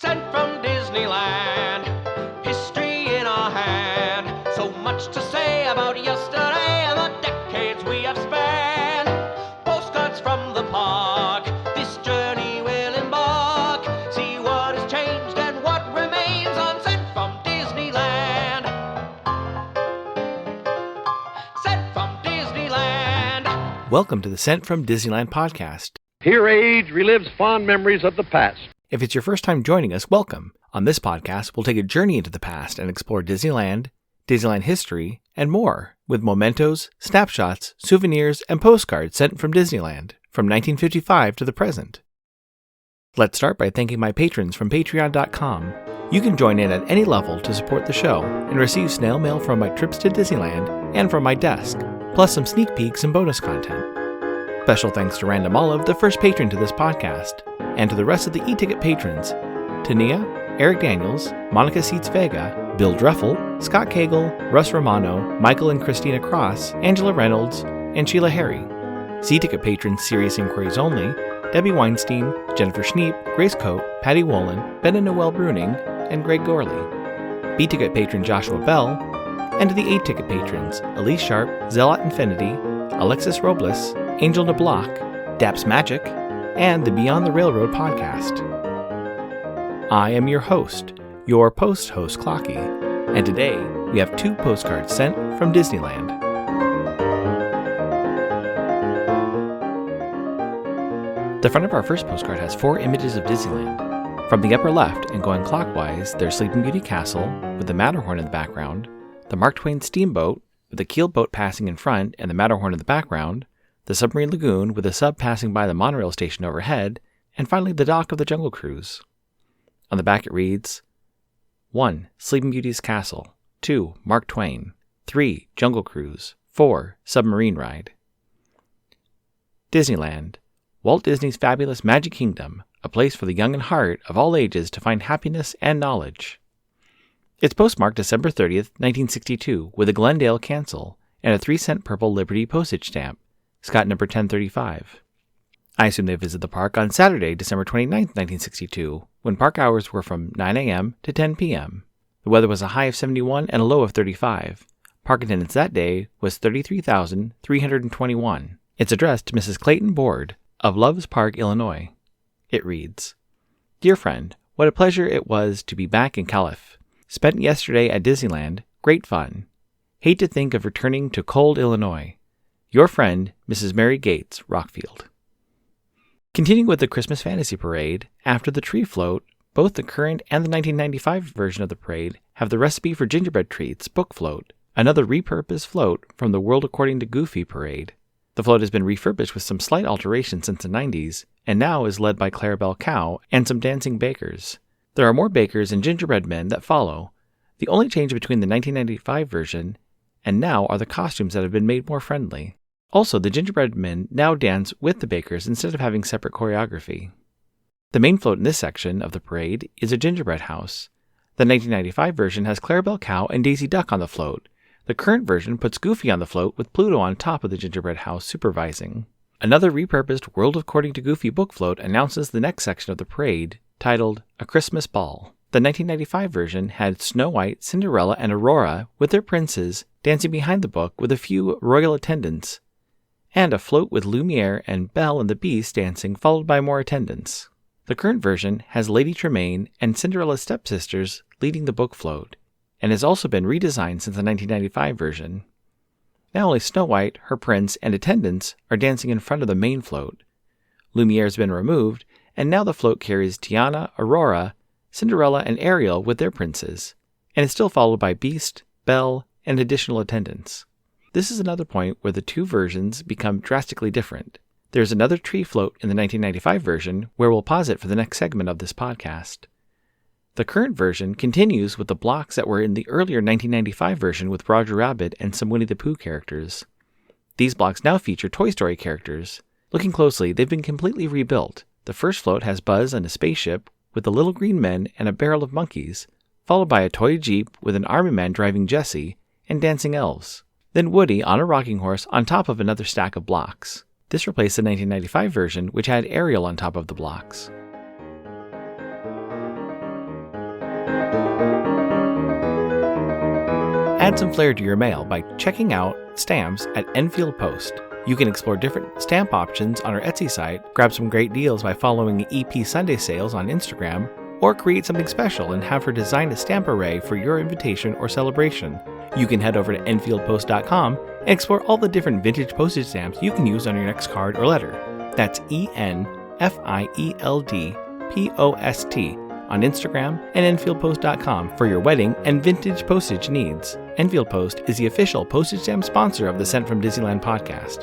Sent from Disneyland, history in our hand. So much to say about yesterday and the decades we have spanned. Postcards from the park, this journey will embark. See what has changed and what remains on Sent from Disneyland. Sent from Disneyland. Welcome to the Sent from Disneyland podcast. Here age relives fond memories of the past. If it's your first time joining us, welcome. On this podcast, we'll take a journey into the past and explore Disneyland, Disneyland history, and more, with mementos, snapshots, souvenirs, and postcards sent from Disneyland, from 1955 to the present. Let's start by thanking my patrons from patreon.com. You can join in at any level to support the show and receive snail mail from my trips to Disneyland and from my desk, plus some sneak peeks and bonus content. Special thanks to Random Olive, the first patron to this podcast, and to the rest of the e-ticket patrons, Tania, Eric Daniels, Monica Seitz Vega, Bill Dreffel, Scott Cagle, Russ Romano, Michael and Christina Cross, Angela Reynolds, and Sheila Harry. C-ticket patrons Serious Inquiries Only, Debbie Weinstein, Jennifer Schneep, Grace Coate, Patty Wolin, Ben and Noel Bruning, and Greg Gorley. B-ticket patron Joshua Bell, and to the A-ticket patrons Elise Sharp, Zealot Infinity, Alexis Robles, Angel DeBlock, Daps Magic, and the Beyond the Railroad podcast. I am your host, your post-host Clocky, and today we have 2 postcards sent from Disneyland. The front of our first postcard has 4 images of Disneyland. From the upper left and going clockwise, there's Sleeping Beauty Castle with the Matterhorn in the background, the Mark Twain Steamboat with the keeled boat passing in front and the Matterhorn in the background, the Submarine Lagoon with a sub passing by the monorail station overhead, and finally the dock of the Jungle Cruise. On the back it reads, 1. Sleeping Beauty's Castle. 2. Mark Twain. 3. Jungle Cruise. 4. Submarine Ride. Disneyland. Walt Disney's fabulous Magic Kingdom, a place for the young in heart of all ages to find happiness and knowledge. It's postmarked December 30th, 1962, with a Glendale cancel and a 3-cent purple Liberty postage stamp. Scott number 1035. I assume they visited the park on Saturday, December 29th, 1962, when park hours were from 9 a.m. to 10 p.m. The weather was a high of 71 and a low of 35. Park attendance that day was 33,321. It's addressed to Mrs. Clayton Board of Loves Park, Illinois. It reads, Dear friend, what a pleasure it was to be back in Calif. Spent yesterday at Disneyland. Great fun. Hate to think of returning to cold Illinois. Your friend, Mrs. Mary Gates, Rockfield. Continuing with the Christmas Fantasy Parade, after the tree float, both the current and the 1995 version of the parade have the Recipe for Gingerbread Treats book float, another repurposed float from the World According to Goofy parade. The float has been refurbished with some slight alterations since the 90s, and now is led by Clarabelle Cow and some dancing bakers. There are more bakers and gingerbread men that follow. The only change between the 1995 version and now are the costumes that have been made more friendly. Also, the gingerbread men now dance with the bakers instead of having separate choreography. The main float in this section of the parade is a gingerbread house. The 1995 version has Clarabelle Cow and Daisy Duck on the float. The current version puts Goofy on the float with Pluto on top of the gingerbread house supervising. Another repurposed World According to Goofy book float announces the next section of the parade, titled A Christmas Ball. The 1995 version had Snow White, Cinderella, and Aurora with their princes dancing behind the book with a few royal attendants, and a float with Lumiere and Belle and the Beast dancing, followed by more attendants. The current version has Lady Tremaine and Cinderella's stepsisters leading the book float, and has also been redesigned since the 1995 version. Now only Snow White, her prince, and attendants are dancing in front of the main float. Lumiere has been removed, and now the float carries Tiana, Aurora, Cinderella, and Ariel with their princes, and is still followed by Beast, Belle, and additional attendants. This is another point where the 2 versions become drastically different. There's another tree float in the 1995 version where we'll pause it for the next segment of this podcast. The current version continues with the blocks that were in the earlier 1995 version with Roger Rabbit and some Winnie the Pooh characters. These blocks now feature Toy Story characters. Looking closely, they've been completely rebuilt. The first float has Buzz on a spaceship with the little green men and a barrel of monkeys, followed by a toy Jeep with an army man driving Jessie and dancing elves. Then Woody on a rocking horse on top of another stack of blocks. This replaced the 1995 version, which had Ariel on top of the blocks. Add some flair to your mail by checking out stamps at Enfield Post. You can explore different stamp options on our Etsy site, grab some great deals by following EP Sunday Sales on Instagram, or create something special and have her design a stamp array for your invitation or celebration. You can head over to enfieldpost.com and explore all the different vintage postage stamps you can use on your next card or letter. That's ENFIELDPOST on Instagram and enfieldpost.com for your wedding and vintage postage needs. Enfield Post is the official postage stamp sponsor of the Sent from Disneyland podcast.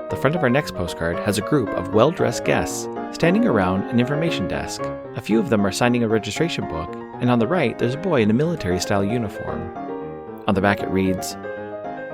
The front of our next postcard has a group of well-dressed guests standing around an information desk. A few of them are signing a registration book, and on the right there's a boy in a military-style uniform. On the back it reads,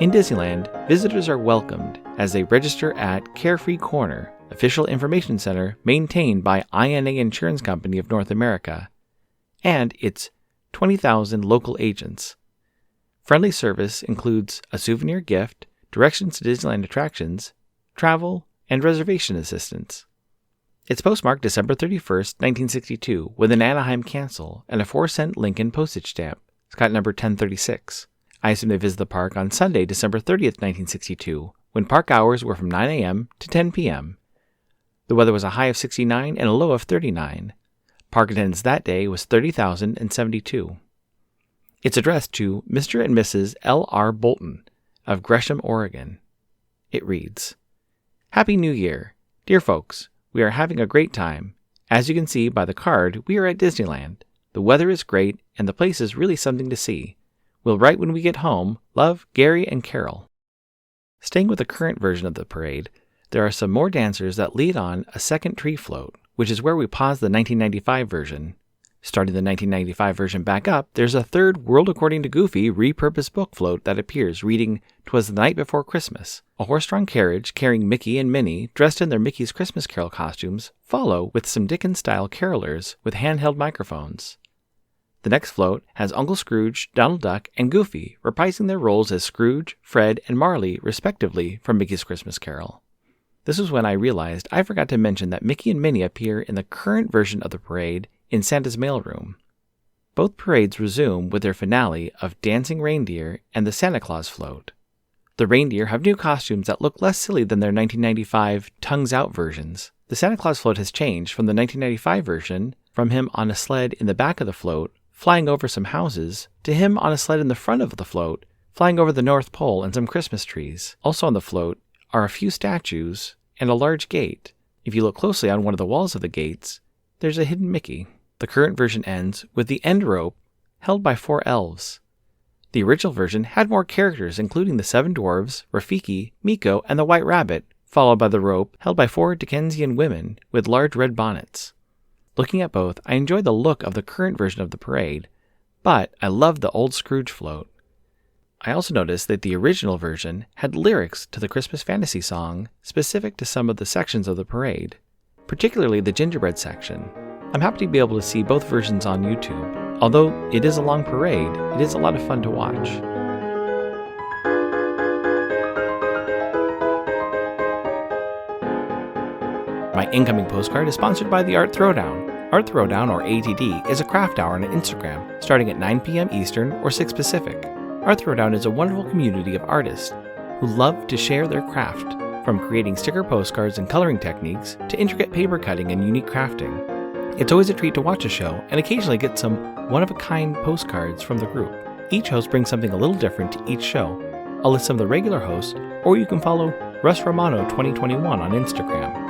"In Disneyland, visitors are welcomed as they register at Carefree Corner, official information center maintained by INA Insurance Company of North America, and its 20,000 local agents. Friendly service includes a souvenir gift, directions to Disneyland attractions, travel, and reservation assistance." It's postmarked December 31st, 1962, with an Anaheim cancel and a 4-cent Lincoln postage stamp. It's got number 1036. I assume they visit the park on Sunday, December 30th, 1962, when park hours were from 9 a.m. to 10 p.m. The weather was a high of 69 and a low of 39. Park attendance that day was 30,072. It's addressed to Mr. and Mrs. L.R. Bolton of Gresham, Oregon. It reads, "Happy New Year. Dear folks, we are having a great time. As you can see by the card, we are at Disneyland. The weather is great and the place is really something to see. We'll write when we get home. Love, Gary and Carol." Staying with the current version of the parade, there are some more dancers that lead on a second tree float, which is where we pause the 1995 version. Starting the 1995 version back up, there's a third World According to Goofy repurposed book float that appears reading "'Twas the Night Before Christmas." A horse-drawn carriage carrying Mickey and Minnie, dressed in their Mickey's Christmas Carol costumes, follow with some Dickens-style carolers with handheld microphones. The next float has Uncle Scrooge, Donald Duck, and Goofy reprising their roles as Scrooge, Fred, and Marley, respectively, from Mickey's Christmas Carol. This was when I realized I forgot to mention that Mickey and Minnie appear in the current version of the parade in Santa's mailroom. Both parades resume with their finale of Dancing Reindeer and the Santa Claus float. The reindeer have new costumes that look less silly than their 1995 Tongues Out versions. The Santa Claus float has changed from the 1995 version, from him on a sled in the back of the float, flying over some houses, to him on a sled in the front of the float, flying over the North Pole and some Christmas trees. Also on the float are a few statues and a large gate. If you look closely on one of the walls of the gates, there's a hidden Mickey. The current version ends with the end rope held by 4 elves. The original version had more characters, including the 7 dwarves, Rafiki, Miko, and the White Rabbit, followed by the rope held by 4 Dickensian women with large red bonnets. Looking at both, I enjoy the look of the current version of the parade, but I love the old Scrooge float. I also noticed that the original version had lyrics to the Christmas fantasy song specific to some of the sections of the parade, particularly the gingerbread section. I'm happy to be able to see both versions on YouTube. Although it is a long parade, it is a lot of fun to watch. My incoming postcard is sponsored by the Art Throwdown. Art Throwdown, or ATD, is a craft hour on Instagram, starting at 9 p.m. Eastern or 6 Pacific. Art Throwdown is a wonderful community of artists who love to share their craft, from creating sticker postcards and coloring techniques to intricate paper cutting and unique crafting. It's always a treat to watch a show and occasionally get some one-of-a-kind postcards from the group. Each host brings something a little different to each show. I'll list some of the regular hosts, or you can follow Russ Romano 2021 on Instagram.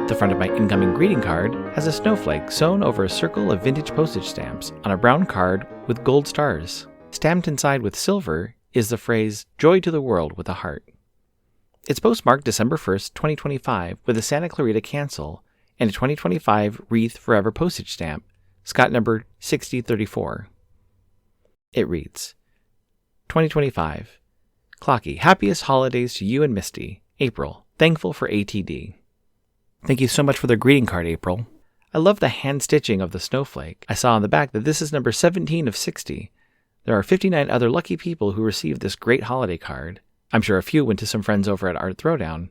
The front of my incoming greeting card has a snowflake sewn over a circle of vintage postage stamps on a brown card with gold stars. Stamped inside with silver is the phrase, "Joy to the World," with a heart. It's postmarked December 1st, 2025, with a Santa Clarita cancel and a 2025 Wreath Forever postage stamp, Scott number 6034. It reads, 2025. Clocky, happiest holidays to you and Misty. April, thankful for ATD. Thank you so much for the greeting card, April. I love the hand stitching of the snowflake. I saw on the back that this is number 17 of 60. There are 59 other lucky people who received this great holiday card. I'm sure a few went to some friends over at Art Throwdown.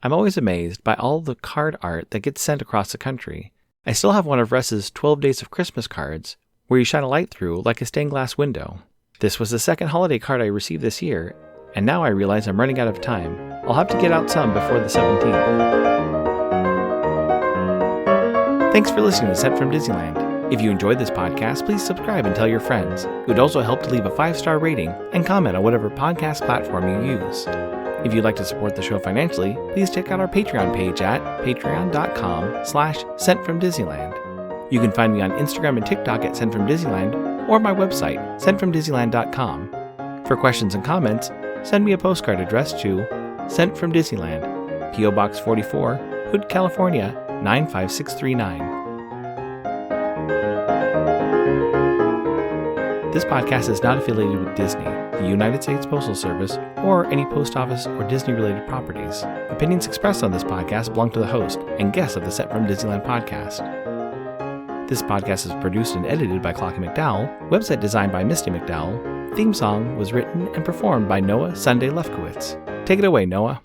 I'm always amazed by all the card art that gets sent across the country. I still have one of Russ's 12 Days of Christmas cards, where you shine a light through like a stained glass window. This was the second holiday card I received this year, and now I realize I'm running out of time. I'll have to get out some before the 17th. Thanks for listening to Sent from Disneyland. If you enjoyed this podcast, please subscribe and tell your friends. It would also help to leave a 5-star rating and comment on whatever podcast platform you use. If you'd like to support the show financially, please check out our Patreon page at patreon.com/sentfromdisneyland. You can find me on Instagram and TikTok at Sent from Disneyland, or my website, sentfromdisneyland.com. For questions and comments, send me a postcard addressed to Sent from Disneyland, P.O. Box 44, Hood, California, 95639. This podcast is not affiliated with Disney, the United States Postal Service, or any post office or Disney-related properties. Opinions expressed on this podcast belong to the host and guests of the Sent from Disneyland podcast. This podcast is produced and edited by Clocky McDowell, website designed by Misty McDowell, theme song was written and performed by Noah Sunday Lefkowitz. Take it away, Noah.